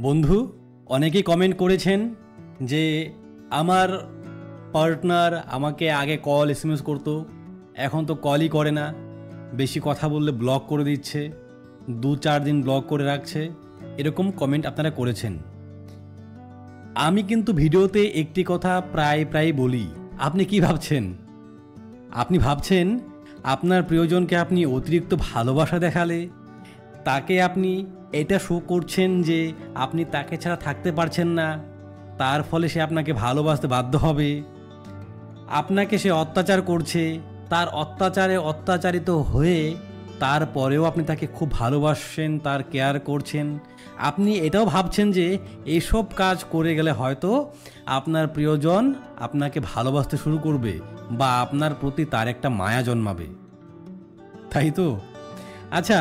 বন্ধু অনেকেই কমেন্ট করেছেন যে আমার পার্টনার আমাকে আগে কল এসএমএস করতো, এখন তো কলই করে না, বেশি কথা বললে ব্লক করে দিচ্ছে, 2-4 দিন ব্লক করে রাখছে, এরকম কমেন্ট আপনারা করেছেন। আমি কিন্তু ভিডিওতে একটি কথা প্রায় বলি। আপনি কি ভাবছেন? আপনি ভাবছেন আপনার প্রিয়জনকে আপনি অতিরিক্ত ভালোবাসা দেখালে তাকে আপনি এটা শো করছেন যে আপনি তাকে ছাড়া থাকতে পারছেন না, তার ফলে সে আপনাকে ভালোবাসতে বাধ্য হবে। আপনাকে সে অত্যাচার করছে, তার অত্যাচারে অত্যাচারিত হয়ে তারপরেও আপনি তাকে খুব ভালোবাসছেন, তার কেয়ার করছেন। আপনি এটাও ভাবছেন যে এইসব কাজ করে গেলে হয়তো আপনার প্রিয়জন আপনাকে ভালোবাসতে শুরু করবে বা আপনার প্রতি তার একটা মায়া জন্মাবে, তাই তো? আচ্ছা,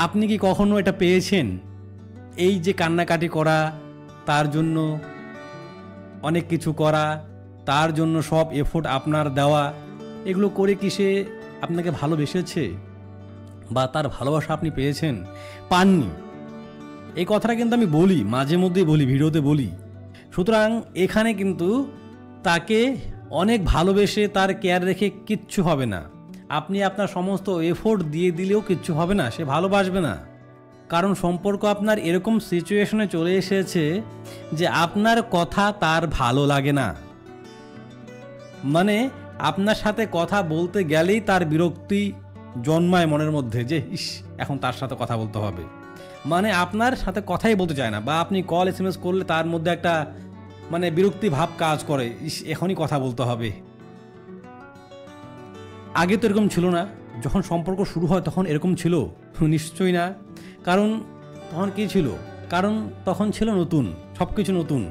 আপনি কি কখনো এটা পেয়েছেন? এই যে কান্নাকাটি করা, তার জন্য অনেক কিছু করা, তার জন্য সব এফোর্ট আপনার দেওয়া, এগুলো করে কি সে আপনাকে ভালোবেসেছে বা তার ভালোবাসা আপনি পেয়েছেন? পাননি। এই কথাটা কিন্তু আমি বলি, মাঝে মধ্যেই বলি, ভিডিওতে বলি। সুতরাং এখানে কিন্তু তাকে অনেক ভালোবেসে তার কেয়ার রেখে কিচ্ছু হবে না। আপনি আপনার সমস্ত এফোর্ট দিয়ে দিলেও কিচ্ছু হবে না, সে ভালোবাসবে না। কারণ সম্পর্ক আপনার এরকম সিচুয়েশনে চলে এসেছে যে আপনার কথা তার ভালো লাগে না। মানে আপনার সাথে কথা বলতে গেলেই তার বিরক্তি জন্মায় মনের মধ্যে, যে ইস এখন তার সাথে কথা বলতে হবে। মানে আপনার সাথে কথাই বলতে চায় না, বা আপনি কল এসএমএস করলে তার মধ্যে একটা বিরক্তি ভাব কাজ করে, ইস এখনই কথা বলতে হবে। আগে তো এরকম ছিল না। যখন সম্পর্ক শুরু হয় তখন এরকম ছিল? নিশ্চয়ই না। কারণ তখন কী ছিল? কারণ তখন ছিল নতুন, সব কিছু নতুন।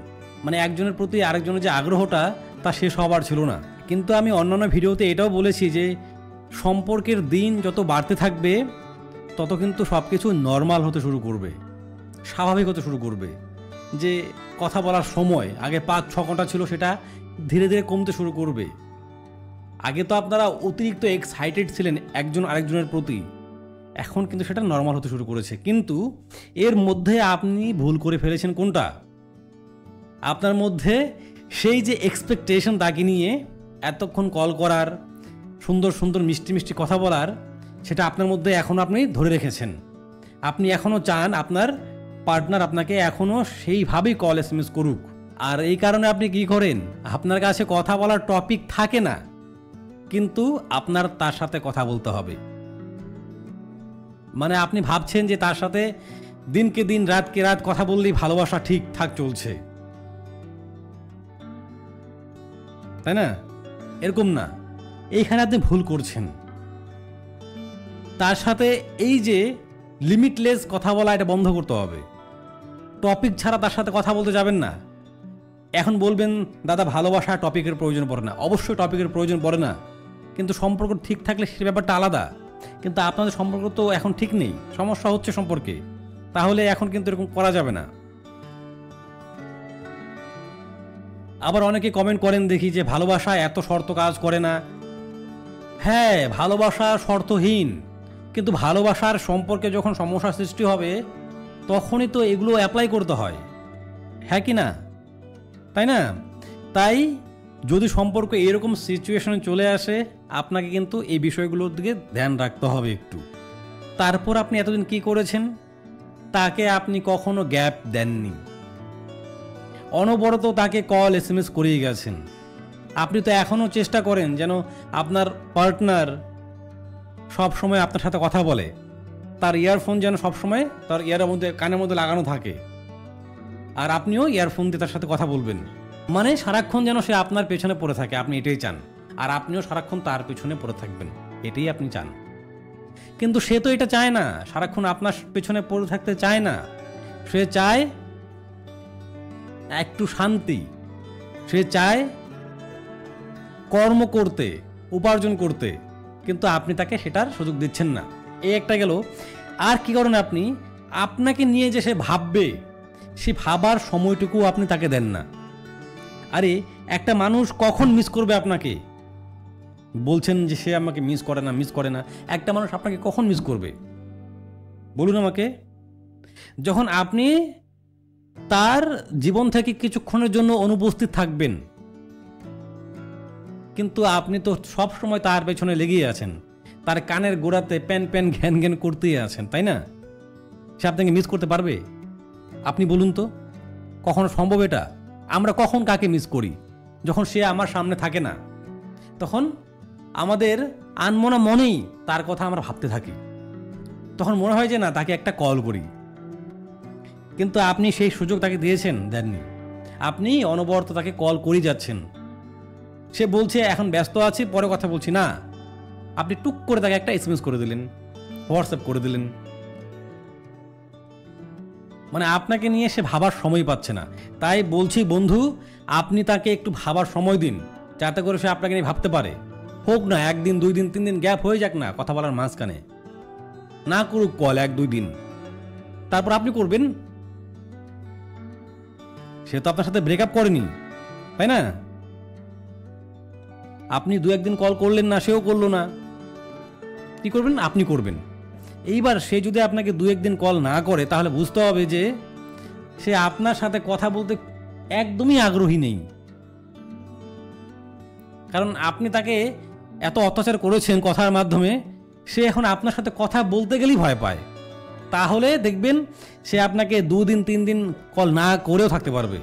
একজনের প্রতি আরেকজনের যে আগ্রহটা তা শেষ হবার ছিল না। কিন্তু আমি অন্যান্য ভিডিওতে এটাও বলেছি যে সম্পর্কের দিন যত বাড়তে থাকবে তত কিন্তু সব কিছু নর্মাল হতে শুরু করবে, স্বাভাবিক হতে শুরু করবে। যে কথা বলার সময় আগে 5-6 ঘন্টা ছিল, সেটা ধীরে ধীরে কমতে শুরু করবে। আগে তো আপনারা অতিরিক্ত এক্সাইটেড ছিলেন একজন আরেকজনের প্রতি, এখন কিন্তু সেটা নর্মাল হতে শুরু করেছে। কিন্তু এর মধ্যে আপনি ভুল করে ফেলেছেন কোনটা? আপনার মধ্যে সেই যে এক্সপেকটেশন তাকে নিয়ে এতক্ষণ কল করার, সুন্দর সুন্দর মিষ্টি মিষ্টি কথা বলার, সেটা আপনার মধ্যে এখনও আপনি ধরে রেখেছেন। আপনি এখনও চান আপনার পার্টনার আপনাকে এখনও সেইভাবেই কল এসএমএস করুক। আর এই কারণে আপনি কি করেন? আপনার কাছে কথা বলার টপিক থাকে না, কিন্তু আপনার তার সাথে কথা বলতে হবে। আপনি ভাবছেন যে তার সাথে দিনকে দিন রাতকে রাত কথা বললেই ভালোবাসা ঠিকঠাক চলছে, তাই না? এরকম না। এইখানে আপনি ভুল করছেন। তার সাথে এই যে লিমিটলেস কথা বলা, এটা বন্ধ করতে হবে। টপিক ছাড়া তার সাথে কথা বলতে যাবেন না। এখন বলবেন দাদা ভালোবাসা টপিকের প্রয়োজন পড়ে না। অবশ্যই টপিকের প্রয়োজন পড়ে না, কিন্তু সম্পর্ক ঠিক থাকলে সে ব্যাপারটা আলাদা। কিন্তু আপনাদের সম্পর্ক তো এখন ঠিক নেই, সমস্যা হচ্ছে সম্পর্কে, তাহলে এখন কিন্তু এরকম করা যাবে না। আবার অনেকে কমেন্ট করেন দেখি যে ভালোবাসা এত শর্ত কাজ করে না। হ্যাঁ, ভালোবাসা শর্তহীন, কিন্তু ভালোবাসার সম্পর্কে যখন সমস্যা সৃষ্টি হবে তখনই তো এগুলো অ্যাপ্লাই করতে হয়, হ্যাঁ কি না? তাই না? তাই যদি সম্পর্ক এরকম সিচুয়েশনে চলে আসে, আপনাকে কিন্তু এই বিষয়গুলোর দিকে ধ্যান রাখতে হবে একটু। তারপর আপনি এতদিন কি করেছেন? তাকে আপনি কখনো গ্যাপ দেননি, অনবরত তাকে কল এসএমএস করেই গেছেন। আপনি তো এখনও চেষ্টা করেন যেন আপনার পার্টনার সব সময় আপনার সাথে কথা বলে, তার ইয়ারফোন যেন সবসময় তার কানের মধ্যে লাগানো থাকে, আর আপনিও ইয়ারফোন দিয়ে তার সাথে কথা বলবেন। সারাক্ষণ যেন সে আপনার পেছনে পড়ে থাকে, আপনি এটাই চান। আর আপনিও সারাক্ষণ তার পেছনে পড়ে থাকবেন, এটাই আপনি চান। কিন্তু সে তো এটা চায় না, সারাক্ষণ আপনার পেছনে পড়ে থাকতে চায় না। সে চায় একটু শান্তি, সে চায় কর্ম করতে, উপার্জন করতে, কিন্তু আপনি তাকে সেটার সুযোগ দিচ্ছেন না। এই একটা গেল। আর কি কারণে আপনি আপনাকে নিয়ে যে সে ভাববে, সে ভাবার সময়টুকু আপনি তাকে দেন না। আরে একটা মানুষ কখন মিস করবে আপনাকে? বলছেন যে সে আমাকে মিস করে না। একটা মানুষ আপনাকে কখন মিস করবে বলুন আমাকে? যখন আপনি তার জীবন থেকে কিছুক্ষণের জন্য অনুপস্থিত থাকবেন, কিন্তু আপনি তো সব সময় তার পেছনে লেগেই আছেন, তার কানের গোড়াতে প্যান প্যান ঘ্যান ঘ্যান করতেই আছেন, তাই না? সে আপনাকে মিস করতে পারবে? আপনি বলুন তো, কখনো সম্ভব এটা? আমরা কখন কাকে মিস করি? যখন সে আমার সামনে থাকে না, তখন আমাদের আনমনা মনেই তার কথা আমরা ভাবতে থাকি। তখন মনে হয় যে না, তাকে একটা কল করি। কিন্তু আপনি সেই সুযোগ তাকে দিয়েছেন? দেননি। আপনি অনবরত তাকে কল করে যাচ্ছেন। সে বলছে এখন ব্যস্ত আছি, পরে কথা বলছি, না, আপনি টুক করে তাকে একটা এসএমএস করে দিলেন, হোয়াটসঅ্যাপ করে দিলেন। মানে আপনাকে নিয়ে সে ভাবার সময় পাচ্ছে না। তাই বলছি বন্ধু, আপনি তাকে একটু ভাবার সময় দিন, যাতে করে সে আপনাকে নিয়ে ভাবতে পারে। হোক না 1 দিন 2 দিন 3 দিন গ্যাপ হয়ে যাক না কথা বলার মাঝখানে, না করুক কল 1-2 দিন, তারপর আপনি করবেন। সে তো আপনার সাথে ব্রেকআপ করেনি, তাই না? আপনি 2-1 দিন কল করলেন না, সেও করলো না, কি করবেন? আপনি করবেন। এইবার সে যদি আপনাকে 2-1 দিন কল না করে, তাহলে বুঝতে হবে যে সে আপনার সাথে কথা বলতে একদমই আগ্রহী নেই। কারণ আপনি তাকে এত অত্যাচার করেছেন কথার মাধ্যমে, সে এখন আপনার সাথে কথা বলতে গেলেই ভয় পায়। তাহলে দেখবেন সে আপনাকে 2 দিন 3 দিন কল না করেও থাকতে পারবে।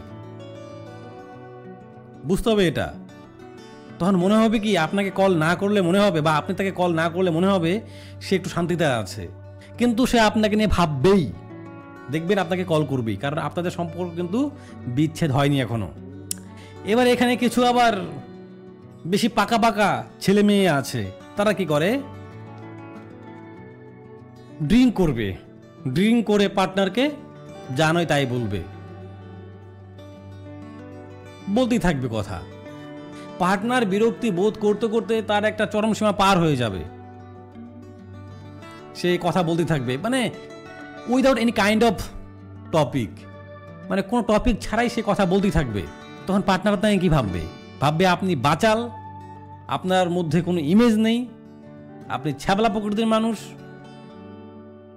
বুঝতে হবে এটা। তখন মনে হবে কি, আপনাকে কল না করলে মনে হবে, বা আপনি তাকে কল না করলে মনে হবে সে একটু শান্তিতে আছে, কিন্তু সে আপনাকে নিয়ে ভাববেই। দেখবেন আপনাকে কল করবেই, কারণ আপনাদের সম্পর্ক কিন্তু বিচ্ছেদ হয়নি এখনো। এবার এখানে কিছু আবার বেশি পাকা পাকা ছেলে মেয়ে আছে, তারা কি করে? ড্রিঙ্ক করবে, ড্রিঙ্ক করে পার্টনারকে জানোই তাই বলবে, বলতেই থাকবে কথা। পার্টনার বিরক্তি বোধ করতে করতে তার একটা চরম সীমা পার হয়ে যাবে, সে কথা বলতে থাকবে, মানে without any kind of topic, মানে কোনো টপিক ছাড়াই সে কথা বলতেই থাকবে। তখন পার্টনার আপনাকে কি ভাববে? ভাববে আপনি বাচাল, আপনার মধ্যে কোনো ইমেজ নেই, আপনি ছ্যাবলা প্রকৃতির মানুষ,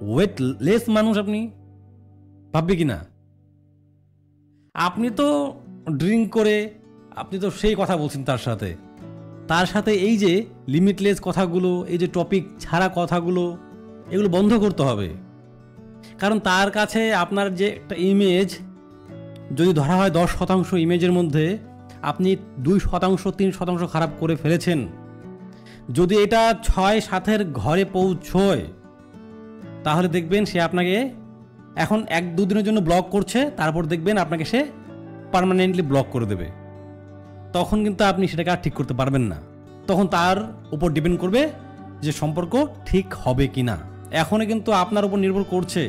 ওয়েটলেস মানুষ। আপনি ভাববে কি না? আপনি তো ড্রিঙ্ক করে আপনি তো সেই কথা বলছেন তার সাথে এই যে লিমিটলেস কথাগুলো, এই যে টপিক ছাড়া কথাগুলো, এগুলো বন্ধ করতে হবে। কারণ তার কাছে আপনার যে একটা ইমেজ, যদি ধরা হয় 10% ইমেজের মধ্যে আপনি 2%, 3% খারাপ করে ফেলেছেন। যদি এটা 6-7-এর ঘরে পৌঁছয়, তাহলে দেখবেন সে আপনাকে এখন 1-2 দিনের জন্য ব্লক করছে, তারপর দেখবেন আপনাকে সে পার্মানেন্টলি ব্লক করে দেবে। তখন কিন্তু আপনি সেটাকে আর ঠিক করতে পারবেন না। তখন তার উপর ডিপেন্ড করবে যে সম্পর্ক ঠিক হবে কি না। এখনও কিন্তু আপনার উপর নির্ভর করছে,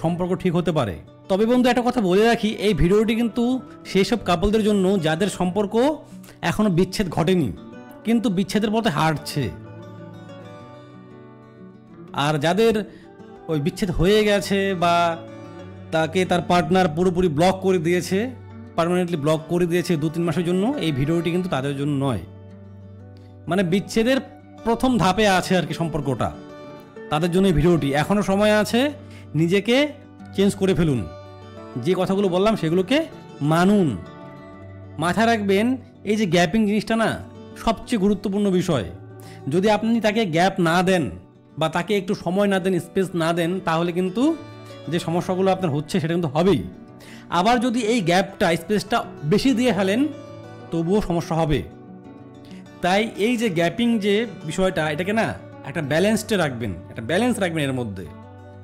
সম্পর্ক ঠিক হতে পারে। তবে বন্ধু, একটা কথা বলে রাখি, এই ভিডিওটি কিন্তু সেই সব কাপলদের জন্য যাদের সম্পর্ক এখনো বিচ্ছেদ ঘটেনি, কিন্তু বিচ্ছেদের পথে হাঁটছে। আর যাদের ওই বিচ্ছেদ হয়ে গেছে, বা তাকে তার পার্টনার পুরোপুরি ব্লক করে দিয়েছে, পার্মানেন্টলি ব্লক করে দিয়েছে 2-3 মাসের জন্য, এই ভিডিওটি কিন্তু তাদের জন্য নয়। মানে বিচ্ছেদের প্রথম ধাপে আছে আর কি সম্পর্কটা, তাদের জন্য এই ভিডিওটি। এখনও সময় আছে, নিজেকে চেঞ্জ করে ফেলুন। যে কথাগুলো বললাম সেগুলোকে মানুন। মাথায় রাখবেন, এই যে গ্যাপিং জিনিসটা না, সবচেয়ে গুরুত্বপূর্ণ বিষয়। যদি আপনি তাকে গ্যাপ না দেন, বা তাকে একটু সময় না দেন, স্পেস না দেন, তাহলে কিন্তু যে সমস্যাগুলো আপনার হচ্ছে সেটা কিন্তু হবেই। আবার যদি এই গ্যাপটা, স্পেসটা বেশি দিয়ে ফেলেন, তবুও সমস্যা হবে। তাই এই যে গ্যাপিং যে বিষয়টা, এটাকে না একটা ব্যালেন্সডে রাখবেন, একটা ব্যালেন্স রাখবেন এর মধ্যে।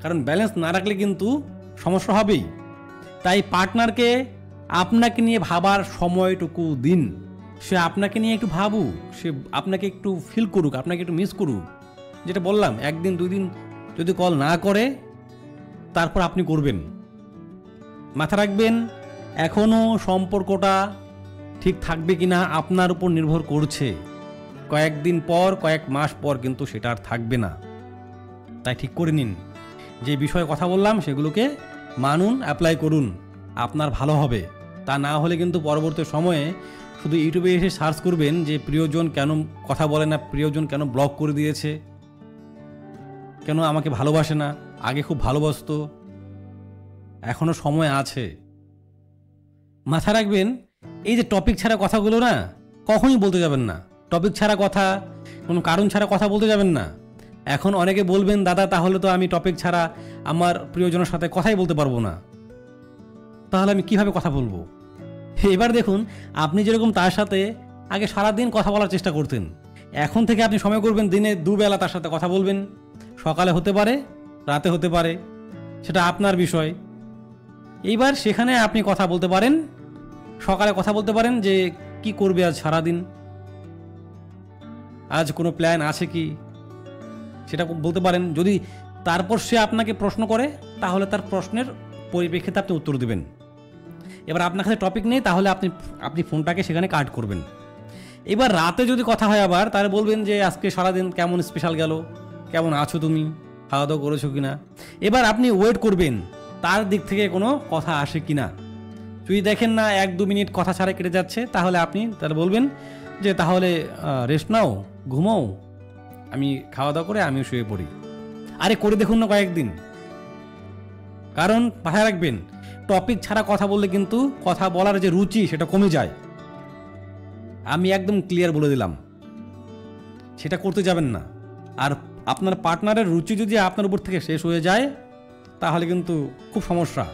কারণ ব্যালেন্স না রাখলে কিন্তু সমস্যা হবেই। তাই পার্টনারকে আপনাকে নিয়ে ভাবার সময়টুকু দিন। সে আপনাকে নিয়ে একটু ভাবুক, সে আপনাকে একটু ফিল করুক, আপনাকে একটু মিস করুক। যেটা বললাম, 1 দিন 2 দিন যদি কল না করে, তারপর আপনি করবেন। মাথা রাখবেন, এখনও সম্পর্কটা ঠিক থাকবে কিনা আপনার উপর নির্ভর করছে। কয়েকদিন পর, কয়েক মাস পর কিন্তু সেটা আর থাকবে না। তাই ঠিক করে নিন, যে বিষয়ে কথা বললাম সেগুলোকে মানুন, অ্যাপ্লাই করুন, আপনার ভালো হবে। তা না হলে কিন্তু পরবর্তী সময়ে শুধু ইউটিউবে এসে সার্চ করবেন যে প্রিয়জন কেন কথা বলে না, প্রিয়জন কেন ব্লক করে দিয়েছে, কেন আমাকে ভালোবাসে না, আগে খুব ভালোবাসতো। এখনও সময় আছে, মাথায় রাখবেন, এই যে টপিক ছাড়া কথাগুলো না কখনই বলতে যাবেন না। টপিক ছাড়া কথা, কোনো কারণ ছাড়া কথা বলতে যাবেন না। এখন অনেকে বলবেন, দাদা তাহলে তো আমি টপিক ছাড়া আমার প্রিয়জনের সাথে কথাই বলতে পারবো না, তাহলে আমি কিভাবে কথা বলবো? এবার দেখুন, আপনি যেরকম তার সাথে আগে সারাদিন কথা বলার চেষ্টা করতেন, এখন থেকে আপনি সময় করবেন দিনে 2 বেলা তার সাথে কথা বলবেন। সকালে হতে পারে, রাতে হতে পারে, সেটা আপনার বিষয়। এইবার সেখানে আপনি কথা বলতে পারেন। সকালে কথা বলতে পারেন যে কি করবে আজ সারাদিন, আজ কোনো প্ল্যান আছে কি, সেটা বলতে পারেন। যদি তারপর সে আপনাকে প্রশ্ন করে, তাহলে তার প্রশ্নের পরিপ্রেক্ষিতে আপনি উত্তর দেবেন। এবার আপনার কাছে টপিক নেই, তাহলে আপনি ফোনটাকে সেখানে কাট করবেন। এবার রাতে যদি কথা হয় আবার, তাহলে বলবেন যে আজকে সারাদিন কেমন স্পেশাল গেল, কেমন আছো তুমি, খাওয়া দাওয়া করেছো কিনা। এবার আপনি ওয়েট করবেন তার দিক থেকে কোনো কথা আসে কিনা। যদি দেখেন না 1-2 মিনিট কথা ছাড়া কেটে যাচ্ছে, তাহলে আপনি বলবেন যে তাহলে রেস্ট নাও, ঘুমাও, আমি খাওয়া দাওয়া করে আমিও শুয়ে পড়ি। আরে করে দেখুন না কয়েকদিন। কারণ মাথায় রাখবেন, টপিক ছাড়া কথা বললে কিন্তু কথা বলার যে রুচি সেটা কমে যায়। আমি একদম ক্লিয়ার বলে দিলাম, সেটা করতে যাবেন না। আর আপনার পার্টনারের রুচি যদি আপনার উপর থেকে শেষ হয়ে যায়, তাহলে কিন্তু খুব সমস্যা।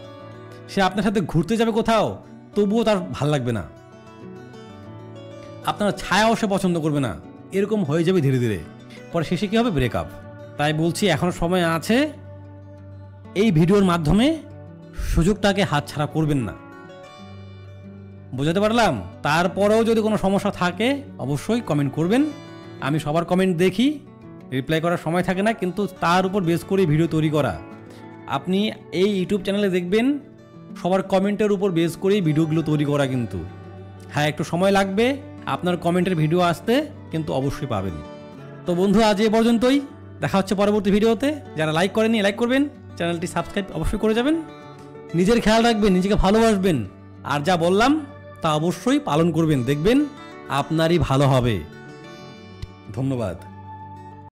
সে আপনার সাথে ঘুরতে যাবে কোথাও, তবুও তার ভাল লাগবে না, আপনার ছায়াও সে পছন্দ করবে না। এরকম হয়ে যাবে ধীরে ধীরে, পরে শেষে কী হবে, ব্রেকআপ। তাই বলছি, এখনো সময় আছে। এই ভিডিওর মাধ্যমে সুযোগটাকে হাতছাড়া করবেন না। বোঝাতে পারলাম? তারপরেও যদি কোনো সমস্যা থাকে অবশ্যই কমেন্ট করবেন। আমি সবার কমেন্ট দেখি, রিপ্লাই করার সময় থাকে না, কিন্তু তার উপর বেস করে ভিডিও তৈরি করা। আপনি এই ইউটিউব চ্যানেলে দেখবেন সবার কমেন্টের উপর বেস করেই ভিডিওগুলো তৈরি করা। কিন্তু হ্যাঁ, একটু সময় লাগবে আপনার কমেন্টের ভিডিও আসতে, কিন্তু অবশ্যই পাবেন। তো বন্ধু, আজ এ পর্যন্তই। দেখা হচ্ছে পরবর্তী ভিডিওতে। যারা লাইক করেনি লাইক করবেন, চ্যানেলটি সাবস্ক্রাইব অবশ্যই করে যাবেন। নিজের খেয়াল রাখবেন, নিজেকে ভালোবাসবেন, আর যা বললাম তা অবশ্যই পালন করবেন। দেখবেন আপনারই ভালো হবে। ধন্যবাদ।